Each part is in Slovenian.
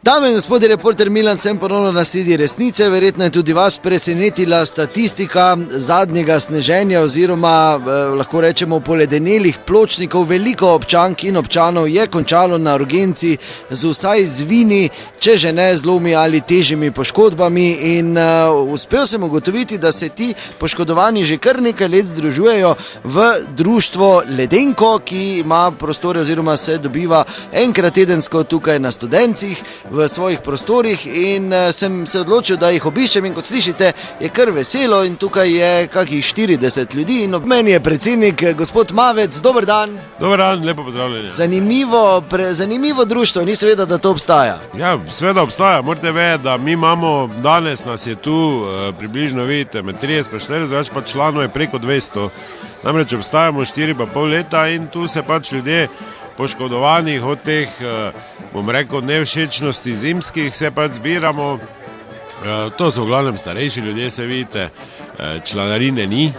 Dame in gospodje, reporter Milan, sem ponovno na sledi resnice. Verjetno je tudi vas presenetila statistika zadnjega sneženja oziroma lahko rečemo poledenelih pločnikov. Veliko občank in občanov je končalo na urgenci z vsaj zvini, če že ne zlomi ali težjimi poškodbami, in uspel sem ugotoviti, da se ti poškodovani že kar nekaj let združujejo v društvo Ledenko, ki ima prostore oziroma se dobiva enkrat tedensko tukaj na Studencih v svojih prostorih, in sem se odločil, da jih obiščem, in kot slišite, je kar veselo in tukaj je kakih 40 ljudi in ob meni je predsednik gospod Mavec. Dober dan. Dober dan, lepo pozdravljeni. Zanimivo društvo, ni seveda, da to obstaja. Ja, seveda obstaja, morate vedeti, da mi imamo, danes nas je tu približno, vidite, med 30-40, več pa članov je preko 200. Namreč obstajamo 4,5 leta in tu se pač ljudje poškodovanih od teh, bom rekel, nevšečnosti zimskih se pač zbiramo. To so v glavnem starejši ljudje, se vidite, članarine ni.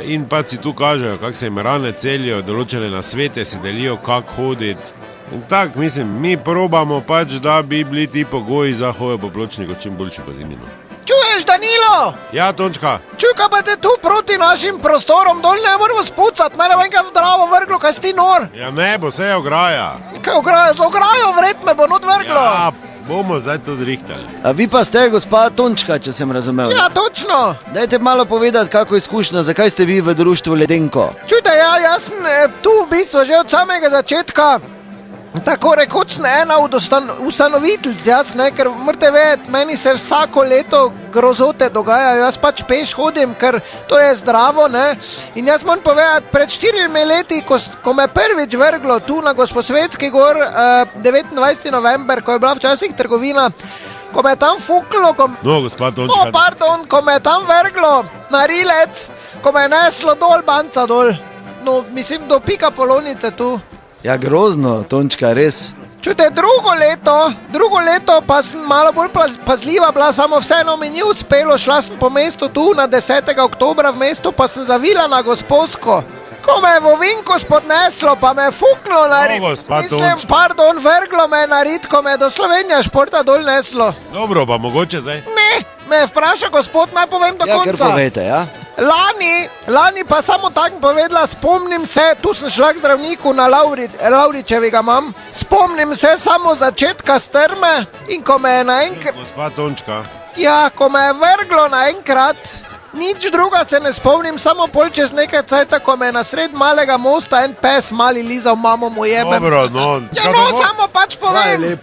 In pač si tu kažejo, kako se jim rane celijo, določene nasvete si delijo, kako hoditi. In tako, mislim, mi probamo pač, da bi bili ti pogoji za hojo po pločniku čim boljši po zimi. Čuješ, Danilo? Ja, Tončka. Čuka pa te tu proti našim prostorom, dol ne moramo spucati, mene bo enkrat v Dravo vrglo, kaj si ti nor? Ja ne, bo se je ograja. Kaj ograja? Z ograjo vred me bo not vrglo. Ja, bomo zdaj to zrihtali. A vi pa ste gospa Tončka, če sem razumel. Ja, točno. Dajte malo povedati, kako izkušnjo, zakaj ste vi v društvu Ledenko? Čujte, ja, jaz sem tu v bistvu že od samega začetka tako rekoč ena od ustanoviteljic, jaz, ne, ker morate vedeti, meni se vsako leto grozote dogajajo, jaz pač peš hodim, ker to je zdravo, ne, in jaz moram povedati, pred 4 leti, ko me prvič vrglo tu na Gosposvetski gor, 29. november, ko je bila včasih trgovina, ko me je tam fuklo, ko me je tam vrglo na rilec, ko me je neslo dol, banca dol, no, mislim, do pika polonice tu. Ja, grozno, Tončka, res. Čujte, drugo leto pa sem malo bolj pazljiva bila, samo vseeno mi ni uspelo, šla sem po mestu tu na 10. oktobra v mestu, pa sem zavila na Gosposko. Ko me je v ovinko spodneslo, pa me je fuklo na rit. Vrglo me je na rit, ko me je do Slovenija športa dol neslo. Dobro, pa mogoče zdaj? Ne, me je vprašal gospod, naj povem do konca. Ja, kar povejte, ja. Lani pa samo tako povedala, spomnim se, tu sem šla k zdravniku na Lavričevega imam, spomnim se samo začetka strme in ko me je naenkrat... Gospa Tončka. Ja, ko me je vrglo naenkrat, nič druga se ne spomnim, samo pol čez nekaj cajta, ko me je na sred malega mosta en pes mali lizal, mamo mu jebem. Dobro, no. Ja, no, samo pač povem,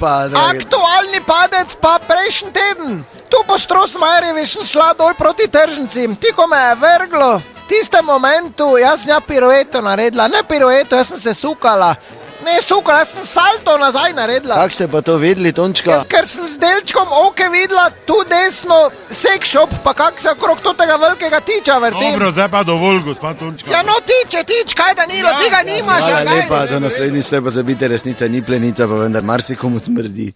aktualni padec pa prejšnji teden. Tu po Štrosmajerjevi sem šla dol proti tržnici, ti ko me je vrglo, v tistem momentu jaz sem pirueto naredila, ne pirueto, jaz sem se sukala. Ne sukala, jaz sem salto nazaj naredila. Kako ste pa to vedeli, Tončka? Ker sem z delčkom oke videla tu desno sex shop, pa kak se okrog tega velikega tiča vrtim. Dobro, zdaj pa dovolj, gospa Tončka. Ja, no tiče, kaj Danilo, ti ga nimaš. Hvala lepa, do naslednjič se pa zabite, resnica ni plenica, pa vendar marsikomu smrdi.